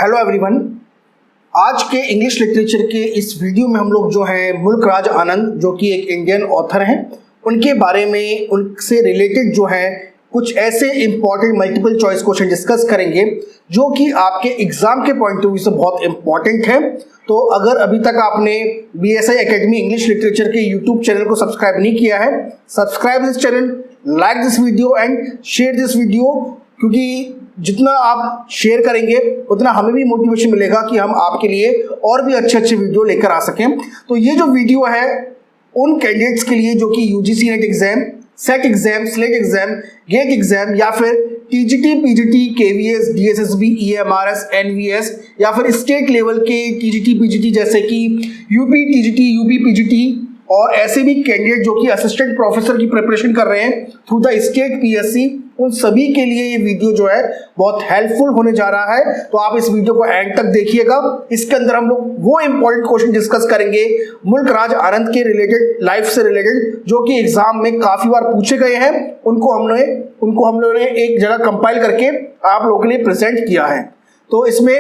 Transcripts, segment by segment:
Hello everyone. आज के English literature के इस वीडियो में हम लोग जो है मुल्क राज आनंद जो कि एक इंडियन ऑथर हैं उनके बारे में उनसे रिलेटेड जो है कुछ ऐसे important multiple choice question discuss करेंगे जो कि आपके एग्जाम के पॉइंट ऑफ व्यू से बहुत इंपॉर्टेंट है। तो अगर अभी तक आपने BSI एकेडमी इंग्लिश लिटरेचर के यूट्यूब चैनल को सब्सक्राइब नहीं किया है, subscribe this channel, like this video and share this video, क्योंकि जितना आप शेयर करेंगे उतना हमें भी मोटिवेशन मिलेगा कि हम आपके लिए और भी अच्छे अच्छे वीडियो लेकर आ सकें। तो ये जो वीडियो है उन कैंडिडेट्स के लिए जो कि UGC NET exam, SET exam, SLET exam, GATE exam या फिर TGT, PGT, KVS, DSSB, EMRS, NVS या फिर स्टेट लेवल के TGT, PGT जैसे कि UP TGT, UP PGT और ऐसे भी कैंडिडेट जो कि असिस्टेंट प्रोफेसर की प्रिपरेशन कर रहे हैं थ्रू द स्टेट PSC, उन सभी के लिए ये वीडियो जो है बहुत हेल्पफुल होने जा रहा है। तो आप इस वीडियो को एंड तक देखिएगा। इसके अंदर हम लोग वो इंपॉर्टेंट क्वेश्चन डिस्कस करेंगे मुल्क राज आनंद के रिलेटेड, लाइफ से रिलेटेड, जो कि एग्जाम में काफी बार पूछे गए हैं। उनको हम लोगों ने एक जगह कंपाइल करके आप लोगों के लिए प्रेजेंट किया है। तो इसमें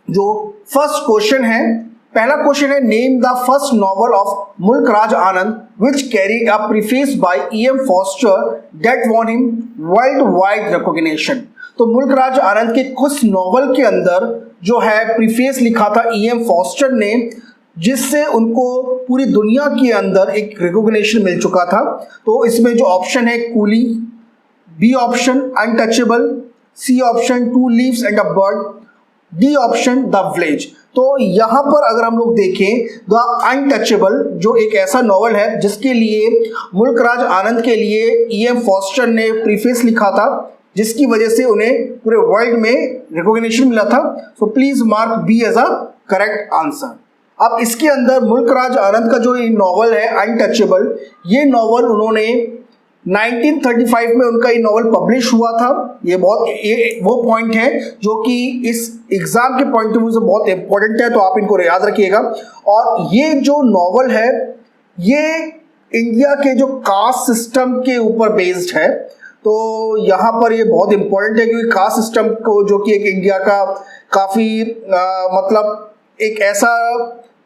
जो फर्स्ट क्वेश्चन है, पहला क्वेश्चन है, name the first novel of Mulk Raj Anand which carried a preface by E.M. Forster that won him worldwide recognition। तो मुल्क राज आनंद के कुछ नॉवल के अंदर जो है प्रीफेस लिखा था E.M. फॉस्टर ने, जिससे उनको पूरी दुनिया के अंदर एक रिकॉग्निशन मिल चुका था। तो इसमें जो ऑप्शन है Coolie, B option Untouchable, C option two leaves and a bird, D option the village. तो यहां पर अगर हम लोग देखें द अनटचेबल जो एक ऐसा नॉवल है जिसके लिए मुल्क राज आनंद के लिए E.M. फॉस्टर ने प्रीफेस लिखा था, जिसकी वजह से उन्हें पूरे वर्ल्ड में रिकॉग्निशन मिला था। So please mark B as a correct answer. अब इसके अंदर मुल्क राज आनंद का जो ये नॉवल है अनटचेबल, ये नॉवल उन्होंने 1935 में उनका ये नॉवल पब्लिश हुआ था। ये वो पॉइंट है जो कि इस एग्जाम के पॉइंट ऑफ व्यू से बहुत इंपॉर्टेंट है, तो आप इनको याद रखिएगा। और ये जो नॉवल है ये इंडिया के जो कास्ट सिस्टम के ऊपर बेस्ड है। तो यहाँ पर ये बहुत इंपॉर्टेंट है क्योंकि कास्ट सिस्टम को जो कि एक इंडिया का काफ़ी मतलब एक ऐसा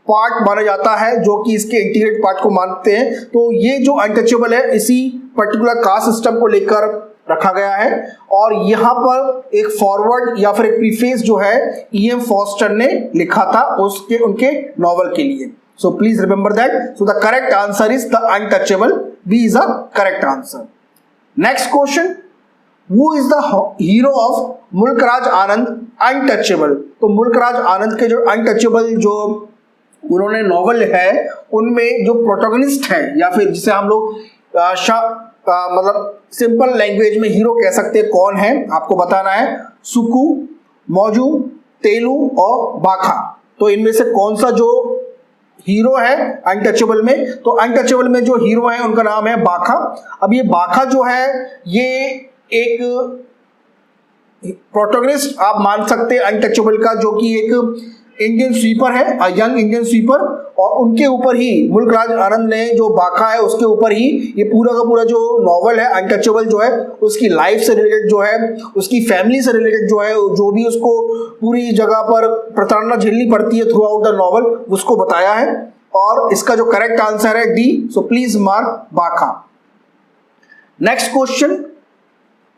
पार्ट माना जाता है जो कि इसके इंटीग्रेट पार्ट को मानते हैं। तो ये जो अनटचेबल है इसी पर्टिकुलर कास्ट सिस्टम को लेकर रखा गया है। और यहाँ पर एक फॉरवर्ड या फिर एक प्रीफेस जो है E.M. फॉस्टर ने लिखा था उनके नॉवल के लिए। सो please remember that. So the correct answer is the untouchable, B is a correct answer. Next question, Who is the hero of मुल्क राज आनंद अनटचेबल। तो मुल्क राज आनंद के जो अनटचेबल जो उन्होंने नॉवल है उनमें जो प्रोटोगनिस्ट है या फिर जिसे हम लोग मतलब सिंपल लैंग्वेज में हीरो कह सकते हैं, कौन है आपको बताना है। सुकू, मौजू, तेलू और बाखा। तो इनमें से कौन सा जो हीरो है अनटचेबल में, तो अनटचेबल में जो हीरो है उनका नाम है बाखा। अब ये बाखा जो है ये एक प्रोटोगनिस्ट आप मान सकते हैं अनटचेबल का, जो कि एक इंडियन स्वीपर है, यंग इंडियन स्वीपर। और उनके ऊपर ही मुल्क राज आनंद ने जो बाखा है उसके ऊपर ही ये पूरा का पूरा जो नॉवल है अनटचेबल जो है उसकी लाइफ से रिलेटेड जो है, उसकी फैमिली से रिलेटेड जो है, जो भी उसको पूरी जगह पर प्रताड़ना झेलनी पड़ती है थ्रू आउट द नॉवल, उसको बताया है। और इसका जो करेक्ट आंसर है D। सो प्लीज मार्क बाखा। Next question,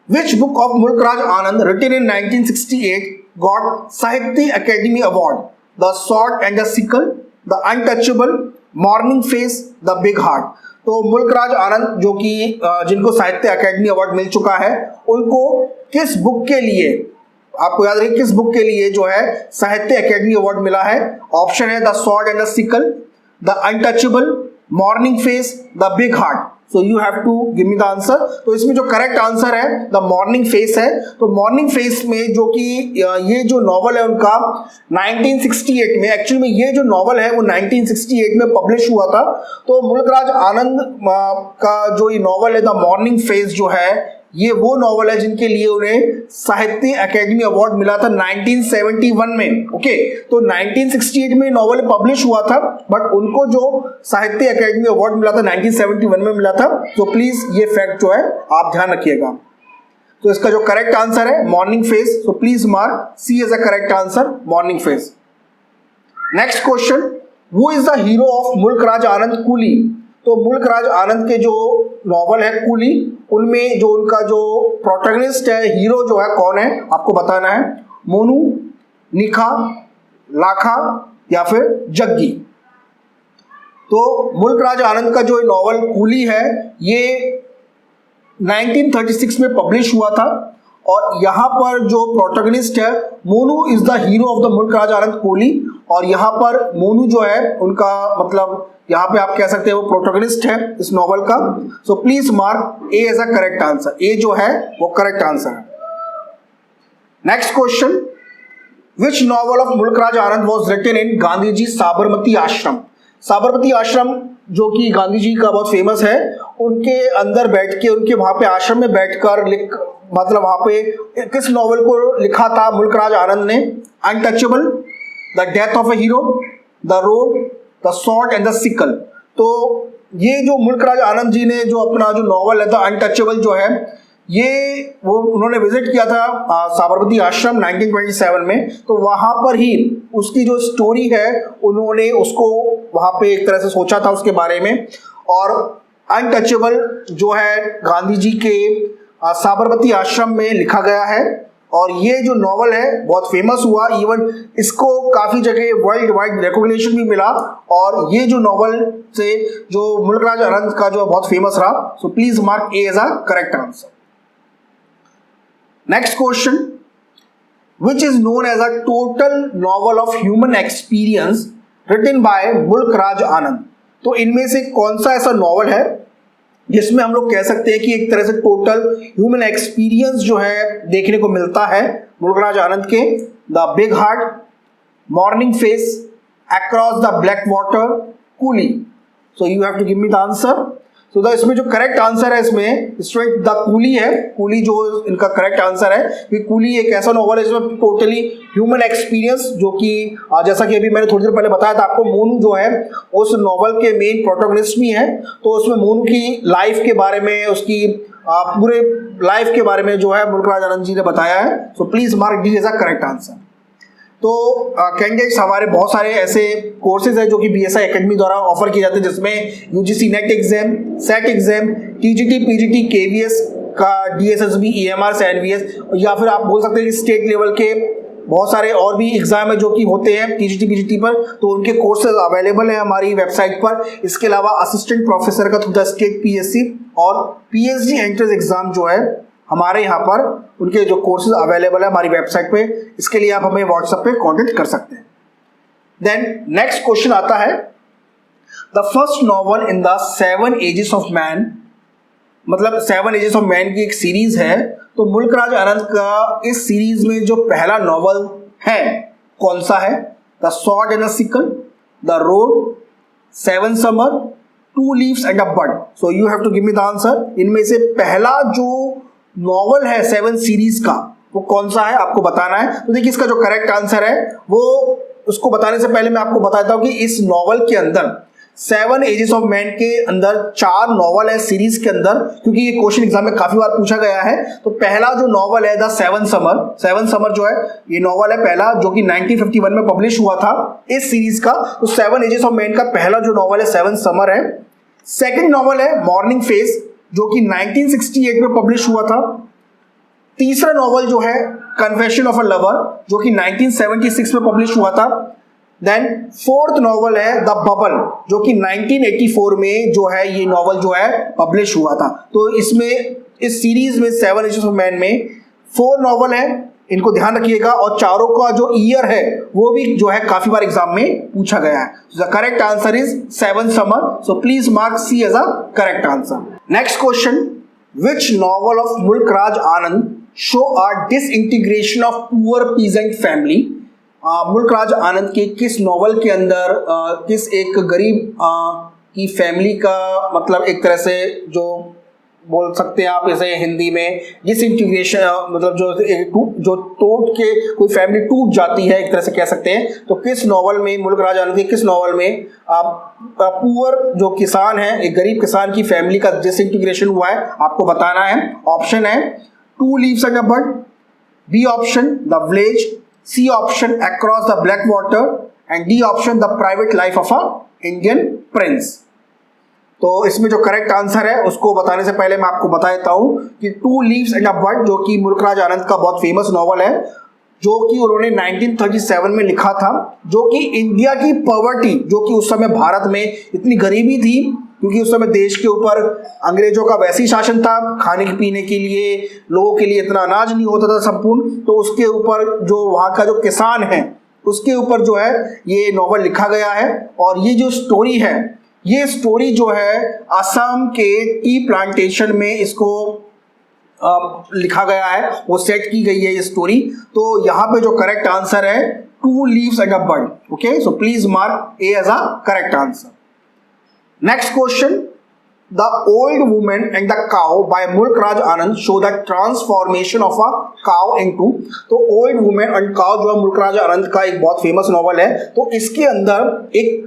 Which book of Mulk Raj Anand written in 1968 got Sahitya Academy Award? The Sword and the Sickle, The Untouchable, Morning Face, The Big Heart। तो मुल्क राज आनंद जो कि जिनको साहित्य academy award मिल चुका है, उनको किस बुक के लिए, आपको याद रखिए किस बुक के लिए जो है साहित्य अकेडमी अवार्ड मिला है। ऑप्शन है the sword and the sickle, the untouchable, morning face, the big heart. So you have to give me the answer. तो इसमें जो करेक्ट आंसर है द मॉर्निंग फेस है। तो मॉर्निंग फेस में जो कि ये जो नॉवल है उनका 1968 में, एक्चुअली में ये जो नॉवल है वो 1968 में पब्लिश हुआ था। तो मुल्क राज आनंद का जो ये नॉवल है द मॉर्निंग फेस जो है, ये वो नॉवल है जिनके लिए उन्हें साहित्य अकेडमी अवार्ड मिला था 1971 में। ओके, तो 1968 में नॉवल पब्लिश हुआ था, बट उनको जो साहित्य अकेडमी अवार्ड मिला था 1971 में मिला था। तो प्लीज ये फैक्ट जो है आप ध्यान रखिएगा। तो इसका जो करेक्ट आंसर है morning face, so please mark C as a correct answer, morning face. Next question, who is the hero of Mulk Raj Anand coolie? तो मुल्क राज आनंद के जो नॉवल है कूली, उनमें जो उनका जो प्रोटैगनिस्ट है, हीरो जो है कौन है, आपको बताना है। मोनू, निखा, लाखा या फिर जग्गी। तो मुल्क राज आनंद का जो नॉवल कूली है ये 1936 में पब्लिश हुआ था और यहाँ पर जो प्रोटैगनिस्ट है Monu is the hero of the मुल्क राज आनंद कूली, और यहाँ पर मोनू जो है उनका मतलब यहाँ पे आप कह सकते हैं वो प्रोटैगनिस्ट है इस नॉवल का। So please mark A as a correct answer, A जो है वो करेक्ट आंसर है। Next question, which novel of Mulk Raj Anand was written in Gandhi ji Sabarmati Ashram? Sabarmati आश्रम जो कि गांधी जी का बहुत फेमस है, उनके अंदर बैठ के, उनके वहां पे आश्रम में बैठकर मतलब वहां पे किस नॉवल को लिखा था मुल्क राज आनंद ने? Untouchable, the death of a hero, the road, the sword and the sickle. तो ये जो मुल्क राज आनंद जी ने जो अपना जो नॉवल है द अनटचेबल जो है, ये वो उन्होंने विजिट किया था साबरमती आश्रम 1927 में, तो वहां पर ही उसकी जो स्टोरी है उन्होंने उसको वहां पे एक तरह से सोचा था उसके बारे में। और अनटचेबल जो है गांधी जी के साबरमती आश्रम में लिखा गया है और ये जो नॉवल है बहुत फेमस हुआ, इवन इसको काफी जगह वर्ल्ड वाइड रिकॉग्निशन भी मिला और ये जो नॉवल से जो मुल्क राज आनंद का जो बहुत फेमस रहा। So please mark A as a correct answer. Next question, which is known as a total novel of human experience written by Mulk Raj आनंद? तो इनमें से कौन सा ऐसा नॉवल है जिसमें हम लोग कह सकते हैं कि एक तरह से टोटल ह्यूमन एक्सपीरियंस जो है देखने को मिलता है मुल्क राज आनंद के? The big heart, morning face, across the black water, coolie. So you have to give me the answer. तो इसमें जो करेक्ट आंसर है इसमें स्ट्रेट द कूली है। कूली जो इनका करेक्ट आंसर है कि कूली एक ऐसा नॉवल है जिसमें टोटली ह्यूमन एक्सपीरियंस, जो कि जैसा कि अभी मैंने थोड़ी देर पहले बताया था आपको, मोनू जो है उस नॉवल के मेन प्रोटैगनिस्ट भी हैं। तो उसमें मोनू की लाइफ के बारे में, उसकी पूरे लाइफ के बारे में जो है मुल्क राज आनंद जी ने बताया है। So please mark D as a correct answer. तो कैंडिडेट्स हमारे बहुत सारे ऐसे कोर्सेज हैं जो कि बीएसआई एकेडमी द्वारा ऑफर किए जाते हैं, जिसमें UGC net exam, SET exam, TGT, PGT, KVS का, डीएसएसबी, ईएमआर, एनवीएस, या फिर आप बोल सकते हैं कि स्टेट लेवल के बहुत सारे और भी एग्जाम है जो कि होते हैं टीजीटी, पीजीटी पर। तो उनके कोर्सेज अवेलेबल है हमारी वेबसाइट पर। इसके अलावा असिस्टेंट प्रोफेसर का थ्रू द स्टेट पीएससी और पीएचडी एंट्रेंस एग्जाम जो है हमारे यहाँ पर उनके जो कोर्सेज अवेलेबल है हमारी वेबसाइट पे। इसके लिए आप हमें व्हाट्सएप पे कांटेक्ट कर सकते हैं। देन नेक्स्ट क्वेश्चन आता है, the first novel in the 7 ages of man, मतलब 7 एजेस ऑफ मैन की एक सीरीज है। तो मुल्क राज आनंद का इस सीरीज में जो पहला नॉवल है कौन सा है? The sword and the sickle, the road, 7 summer, 2 leaves and a bud. So you have to give me the answer. इनमें से पहला जो नॉवल है 7 सीरीज का वो कौन सा है आपको बताना है। तो देखिए इसका जो करेक्ट आंसर है वो, उसको बताने से पहले मैं आपको बताता हूं कि इस नॉवल के अंदर 7 एजेस ऑफ मैन के अंदर 4 नॉवल है सीरीज के अंदर, क्योंकि ये क्वेश्चन एग्जाम में काफी बार पूछा गया है। तो पहला जो नॉवल है द 7 समर, 7 समर जो है ये नॉवल है पहला, जो कि 1951 में पब्लिश हुआ था इस सीरीज का। तो 7 एजेस ऑफ मैन का पहला जो नॉवल है 7 समर है। सेकेंड नॉवल है मॉर्निंग फेस, जो कि 1968 में पब्लिश हुआ था। तीसरा नॉवल जो है कन्फेशन ऑफ अ लवर, जो कि 1976 में पब्लिश हुआ था। देन फोर्थ नॉवल है द बबल, जो कि 1984 में जो है ये नॉवल जो है पब्लिश हुआ था। तो इसमें इस सीरीज में 7 एजेस ऑफ मैन में 4 नॉवल है, इनको ध्यान रखिएगा। और चारों का जो ईयर है वो भी जो है काफी बार एग्जाम में पूछा गया है। The correct answer is 7 summer. So please mark C as a correct answer. Next question, which novel of Mulk Raj Anand show a disintegration of poor peasant family? Mulk Raj Anand के किस नॉवल के अंदर किस एक गरीब की फैमिली का, मतलब एक तरह से जो बोल सकते हैं आप इसे हिंदी में डिसइंटीग्रेशन, मतलब जो टूट के कोई फैमिली टूट जाती है एक तरह से कह सकते हैं। तो किस नॉवल में, मुल्क राज आनंद के किस नॉवल में पुअर जो किसान है, एक गरीब किसान की फैमिली का डिसइंटीग्रेशन हुआ है आपको बताना है। ऑप्शन है two leaves and a bud, B option the village, C option across the black water and D option the private life of a Indian prince. तो इसमें जो करेक्ट आंसर है उसको बताने से पहले मैं आपको बता देता हूं कि टू लीव्स एंड अ बड जो कि मुल्कराज आनंद का बहुत फेमस नॉवल है, जो कि उन्होंने 1937 में लिखा था, जो कि इंडिया की पॉवर्टी, जो कि उस समय भारत में इतनी गरीबी थी, क्योंकि उस समय देश के ऊपर अंग्रेजों का वैसे ही शासन था, खाने पीने के लिए लोगों के लिए इतना अनाज नहीं होता था संपूर्ण, तो उसके ऊपर जो वहाँ का जो किसान है उसके ऊपर जो है ये नॉवल लिखा गया है। और ये जो स्टोरी है, ये स्टोरी जो है असम के टी प्लांटेशन में इसको लिखा गया है, वो सेट की गई है ये स्टोरी। तो यहाँ पे जो करेक्ट आंसर है two leaves and a bud. Okay, so please mark A as a correct answer. Next question, the old women and the cow by Mulkraj Anand show the transformation of a cow into. तो old women and cow जो है मुल्कराज आनंद का एक बहुत famous novel है। तो इसके अंदर एक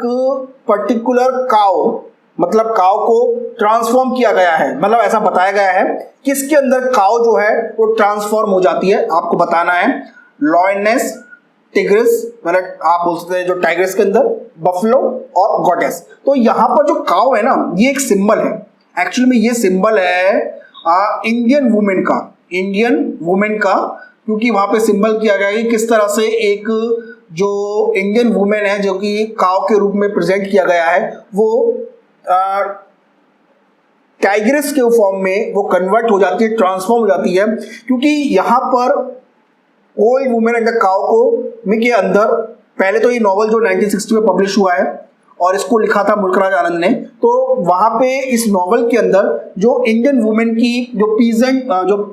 पर्टिकुलर काउ, मतलब काउ को ट्रांसफॉर्म किया गया है, मतलब ऐसा बताया गया है कि इसके अंदर काउ जो है वो ट्रांसफॉर्म हो जाती है। आपको बताना है लॉयनेस, टिग्रिस, मतलब आप बोल सकते हैं जो टाइग्रिस के अंदर, बफलो और गॉडेस। तो यहाँ पर जो काउ है ना, ये एक सिंबल है, एक्चुअली में ये सिंबल है इंडियन वुमेन का, इंडियन वुमेन का, क्योंकि वहां पे सिंबल किया गया है कि किस तरह से एक जो इंडियन वुमेन है जो कि काउ के रूप में प्रेजेंट किया गया है, वो टाइग्रिस के फॉर्म में वो कन्वर्ट हो जाती है, ट्रांसफॉर्म हो जाती है। क्योंकि यहाँ पर old women and the cow को में के अंदर पहले तो ये नॉवल जो 1960 में पब्लिश हुआ है और इसको लिखा था मुल्कराज आनंद ने, तो वहां पे इस नॉवल के अंदर जो इंडियन वुमेन की जो प्रेजेंट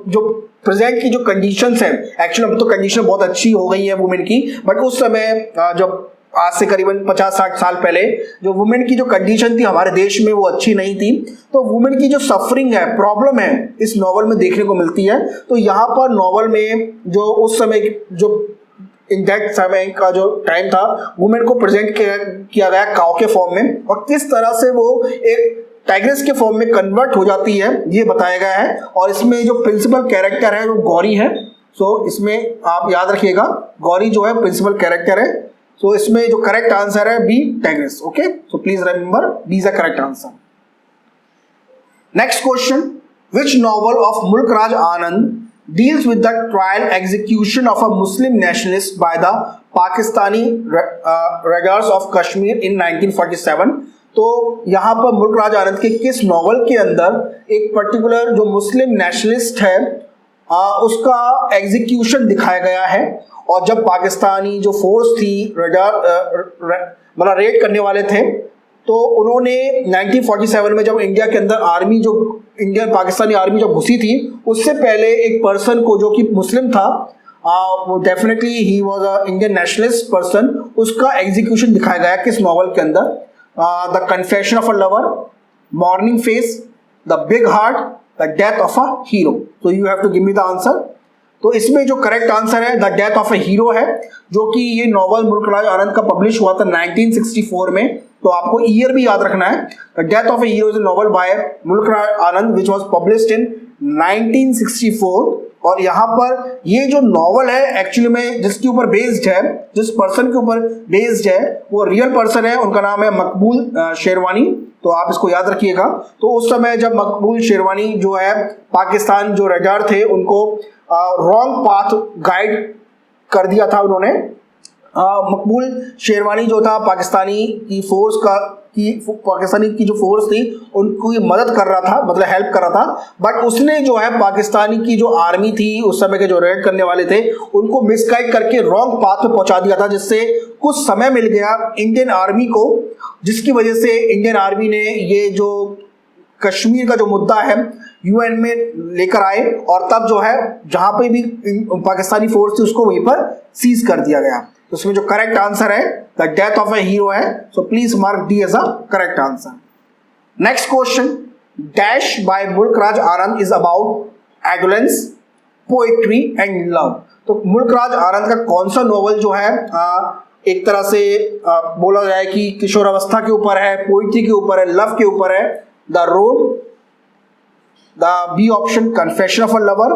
जो प्रेजेंट की जो कंडीशंस है, एक्चुअली अब तो कंडीशन बहुत अच्छी हो गई है वुमेन की, बट उस समय जब आज से करीबन 50-60 साल पहले जो वुमेन की जो कंडीशन थी हमारे देश में वो अच्छी नहीं थी। तो वुमेन की जो सफरिंग है, प्रॉब्लम है, इस नॉवल में देखने को मिलती है। तो यहाँ पर नॉवल में जो उस समय जो इन दैट समय का जो टाइम था, वुमेन को प्रेजेंट किया गया काउ के फॉर्म में, और किस तरह से वो एक टाइग्रिस के फॉर्म में कन्वर्ट हो जाती है ये बताया गया है। और इसमें जो प्रिंसिपल कैरेक्टर है वो गौरी है। सो इसमें आप याद रखिएगा, गौरी जो है प्रिंसिपल कैरेक्टर है। सो इसमें जो करेक्ट आंसर है B, Tigris. Okay, so please remember B is the correct answer. Next question, which novel of Mulkraj Anand deals with the trial execution of a Muslim nationalist by the Pakistani Rajas of Kashmir in 1947। तो यहाँ पर मुल्कराज आनंद के किस novel के अंदर एक particular जो मुस्लिम nationalist है उसका एग्जीक्यूशन दिखाया गया है। और जब पाकिस्तानी जो फोर्स थी मतलब रेड करने वाले थे, तो उन्होंने 1947 में जब इंडिया के अंदर आर्मी जो इंडियन पाकिस्तानी आर्मी जब घुसी थी, उससे पहले एक पर्सन को जो कि मुस्लिम था, वो definitely he was a Indian nationalist person, उसका एग्जीक्यूशन दिखाया गया किस नॉवल के अंदर, the confession of a lover, morning face, the big heart, the death of a hero. So you have to give me the answer. तो इसमें जो correct answer है the death of a hero है, जो कि ये नॉवल मुल्कराज आनंद का publish हुआ था 1964 में। तो आपको ईयर भी याद रखना है। The death of a hero is a novel bye Mulkraj Anand which was published in 1964। और यहाँ पर ये जो नॉवल है एक्चुअली में जिसके ऊपर बेस्ड है, जिस पर्सन के ऊपर बेस्ड है, वो रियल पर्सन है, उनका नाम है मकबूल शेरवानी। तो आप इसको याद रखिएगा। तो उस समय जब मकबूल शेरवानी जो है पाकिस्तान जो रजार थे उनको रॉन्ग पाथ गाइड कर दिया था उन्होंने। मकबूल शेरवानी जो था पाकिस्तानी की फोर्स पाकिस्तानी की जो फोर्स थी उनको ये मदद कर रहा था, मतलब हेल्प कर रहा था, बट उसने जो है पाकिस्तानी की जो आर्मी थी उस समय के जो रेड करने वाले थे उनको मिसगाइड करके रॉन्ग पाथ पे पहुंचा दिया था, जिससे कुछ समय मिल गया इंडियन आर्मी को, जिसकी वजह से इंडियन आर्मी ने ये जो कश्मीर का जो मुद्दा है यूएन में लेकर आए, और तब जो है जहां पे भी पाकिस्तानी फोर्स थी उसको वहीं पर सीज कर दिया गया। तो इसमें जो करेक्ट आंसर है the death of a hero है। So please mark D as a correct answer. Next question, dash by Mulkraj Anand is about adolescence, poetry and love. तो मुल्कराज आनंद का कौन सा नॉवल जो है एक तरह से बोला जाए कि किशोरावस्था के ऊपर है, पोइट्री के ऊपर है, लव के ऊपर है। The road, the B option confession of a lover,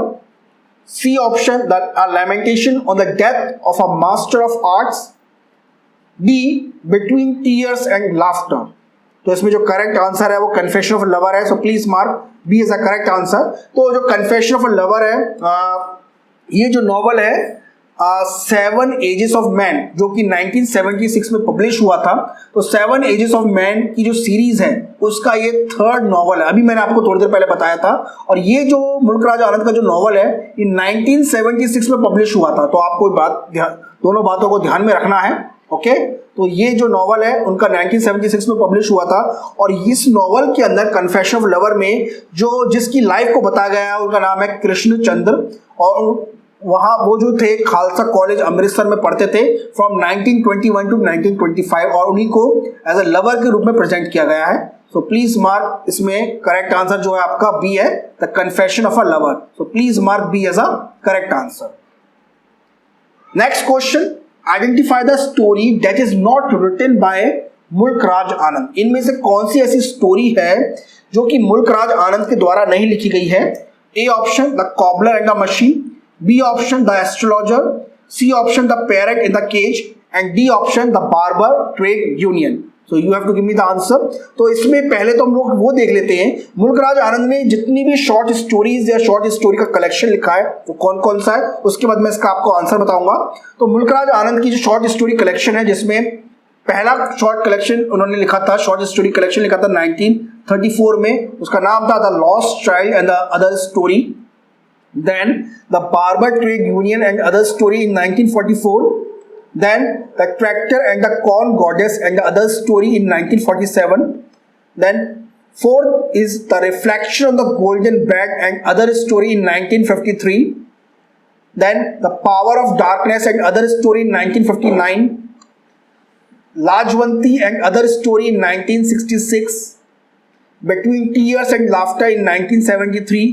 C option the lamentation on the death of a master of arts, D between tears and laughter. तो इसमें जो करेक्ट आंसर है वो कन्फेशन ऑफ लवर है, so please mark B is a correct answer. तो जो confession of lover है ये जो नॉवल है 7 एजेस ऑफ मैन जो कि 1976 में पब्लिश हुआ था, तो 7 एजेस ऑफ मैन की जो सीरीज है उसका ये 3rd नॉवल है, अभी मैंने आपको थोड़ी देर पहले बताया था। और ये जो मुल्क राज आनंद का जो नॉवल है ये 1976 में पब्लिश हुआ था, तो आपको दोनों बातों को ध्यान में रखना है। ओके, तो ये जो नॉवल है उनका 1976 में पब्लिश हुआ था, और इस नॉवल के अंदर कन्फेशन ऑफ लवर में जो जिसकी लाइफ को बताया गया है उनका नाम है कृष्ण चंद्र, और वहाँ वो जो थे खालसा कॉलेज अमृतसर में पढ़ते थे फ्रॉम 1921 टू 1925, और उन्हीं को एज अ लवर के रूप में प्रेजेंट किया गया है। सो प्लीज मार्क, इसमें करेक्ट आंसर जो है आपका बी है, the confession of a lover. So please mark B as a correct answer. Next question, identify the story that is not written by Mulk Raj आनंद। इनमें से कौन सी ऐसी स्टोरी है जो कि मुल्क राज आनंद के द्वारा नहीं लिखी गई है? A option the cobbler and the machine, B option the astrologer, C option the parrot in the cage, and D option the barber trade union. So you have to give me the answer. तो इसमें पहले तो हम लोग वो देख लेते हैं मुल्क राज आनंद ने जितनी भी शॉर्ट स्टोरीज या शॉर्ट स्टोरी का कलेक्शन लिखा है वो कौन कौन सा है, उसके बाद मैं इसका आपको आंसर बताऊंगा। तो मुल्क राज आनंद की जो शॉर्ट स्टोरी कलेक्शन है जिसमें पहला शॉर्ट कलेक्शन उन्होंने लिखा था, शॉर्ट स्टोरी कलेक्शन लिखा था 1934 में, उसका नाम था the lost child and the other story. Then the Barber Trade Union and Other Story in 1944. Then the Tractor and the Corn Goddess and the Other Story in 1947. Then fourth is the Reflection on the Golden Bag and Other Story in 1953. Then the Power of Darkness and Other Story in 1959. Lajwanti and Other Story in 1966. Between Tears and Laughter in 1973.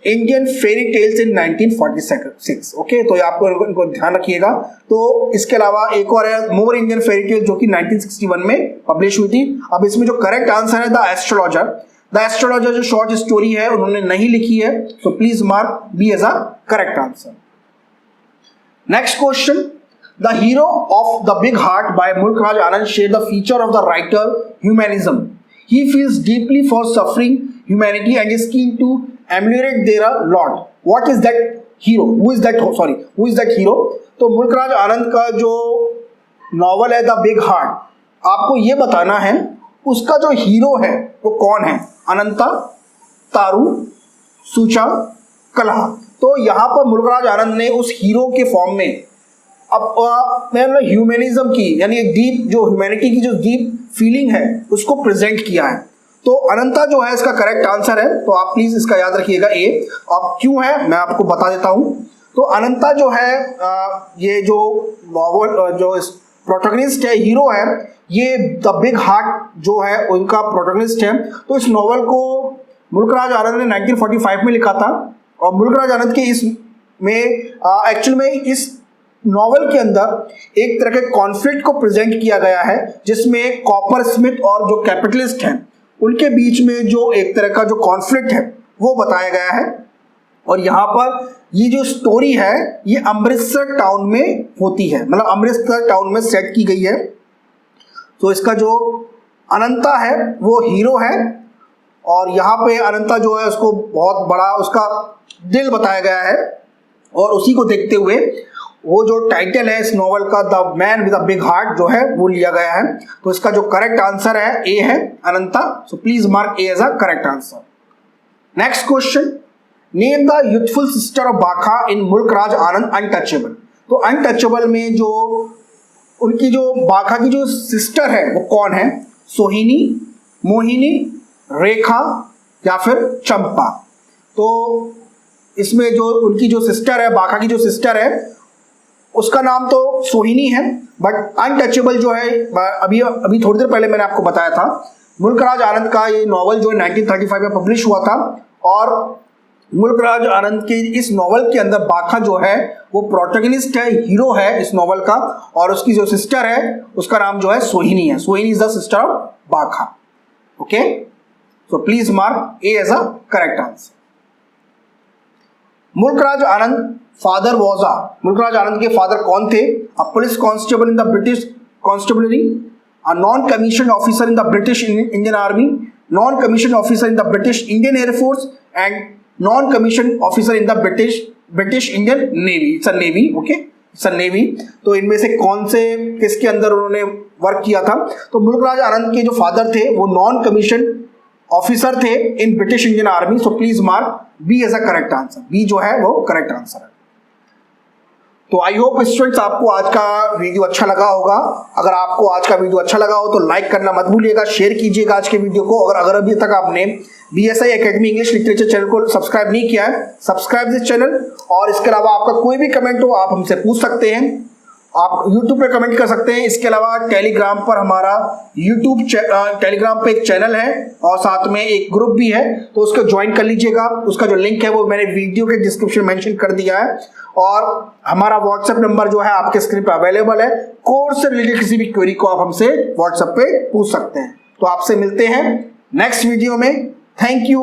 Indian fairy tales in 1946। Okay, तो आपको इनको ध्यान रखिएगा। तो इसके अलावा एक और है मोर इंडियन फेरी टेल्स जो कि 1961 में पब्लिश हुई थी। अब इसमें जो करेक्ट आंसर है द एस्ट्रोलॉजर। द एस्ट्रोलॉजर जो शॉर्ट स्टोरी है उन्होंने नहीं लिखी है, so please mark B as a correct answer. Next question, the hero of the big heart by Mulk Raj Anand share the feature of the writer humanism. He feels deeply for suffering humanity and is keen to ameliorate their lot. What is that hero? Who is that hero? तो मुल्क राज आनंद का जो novel है the big heart, आपको ये बताना है उसका जो हीरो है वो कौन है? अनंता, तारू, सुचा, कलहा। तो यहाँ पर मुल्क राज आनंद ने उस हीरो के फॉर्म में अब ह्यूमैनिज्म की यानी एक डीप जो ह्यूमैनिटी की जो डीप फीलिंग है उसको प्रेजेंट किया है। तो अनंता जो है इसका करेक्ट आंसर है, तो आप प्लीज इसका याद रखिएगा ए। अब क्यों है मैं आपको बता देता हूं। तो अनंता जो है ये जो नॉवल जो प्रोटैगनिस्ट है, हीरो है, ये द बिग हार्ट जो है उनका प्रोटैगनिस्ट है। तो इस नॉवल को मुल्क राज आनंद ने 1945 में लिखा था, और मुल्क राज आनंद के इसमें एक्चुअल में इस नॉवल के अंदर एक तरह के कॉन्फ्लिक्ट को प्रेजेंट किया गया है जिसमें कॉपर स्मिथ और जो कैपिटलिस्ट हैं उनके बीच में जो एक तरह का जो कॉन्फ्लिक्ट है वो बताया गया है। और यहाँ पर ये जो स्टोरी है ये अमृतसर टाउन में होती है, मतलब अमृतसर टाउन में सेट की गई है। तो इसका जो अनंता है वो हीरो है, और यहाँ पे अनंता जो है उसको बहुत बड़ा उसका दिल बताया गया है, और उसी को देखते हुए वो जो टाइटल है इस नॉवल का the man with a big heart जो है वो लिया गया है। तो इसका जो करेक्ट आंसर है ए है Ananta, so please mark A as a correct answer. Next question, name the youthful sister of Bakha in मुल्क राज आनंद अनटचेबल। तो अनटचेबल में जो उनकी जो बाखा की जो सिस्टर है वो कौन है? सोहिनी, मोहिनी, रेखा या फिर चंपा। तो इसमें जो उनकी जो सिस्टर है, बाखा की जो सिस्टर है, उसका नाम तो सोहिनी है, बट अनटचेबल जो है अभी थोड़ी देर पहले मैंने आपको बताया था मुल्क राज आनंद का ये नॉवल जो 1935 में पब्लिश हुआ था, और मुल्क राज आनंद के इस नॉवल के अंदर बाखा जो है वो प्रोटैगनिस्ट है, हीरो है इस नॉवल का, और उसकी जो सिस्टर है उसका नाम जो है सोहिनी है। Sohini is the sister of Bakha. Okay, so please mark A as a correct answer. Mulkraj Anand father was Mulkraj Anand के फादर कौन थे? A police constable in the British constabulary, a non commission officer in the British Indian army, non commission officer in the British Indian air force and non commission officer in the British Indian navy. It's a navy, okay, it's a navy. तो इनमें से कौन से किसके अंदर उन्होंने work किया था? तो मुल्कराज आनंद के जो फादर थे वो नॉन कमीशन ऑफिसर थे in British Indian army. So please mark B as a correct answer. B जो है वो करेक्ट आंसर है। तो आई होप स्टूडेंट्स आपको आज का वीडियो अच्छा लगा होगा। अगर आपको आज का वीडियो अच्छा लगा हो तो लाइक करना मत भूलिएगा, शेयर कीजिएगा आज के वीडियो को। अगर अभी तक आपने BSI academy English literature channel को सब्सक्राइब नहीं किया है, सब्सक्राइब दिस चैनल। और इसके अलावा आपका कोई भी कमेंट हो आप हमसे पूछ सकते हैं, आप YouTube पे कमेंट कर सकते हैं। इसके अलावा टेलीग्राम पर हमारा टेलीग्राम पे एक चैनल है और साथ में एक ग्रुप भी है, तो उसको ज्वाइन कर लीजिएगा। उसका जो लिंक है वो मैंने वीडियो के डिस्क्रिप्शन मेंशन कर दिया है। और हमारा व्हाट्सएप नंबर जो है आपके स्क्रीन पर अवेलेबल है। कोर्स से रिलेटेड किसी भी क्वेरी को आप हमसे व्हाट्सएप पे पूछ सकते हैं। तो आपसे मिलते हैं नेक्स्ट वीडियो में। Thank you.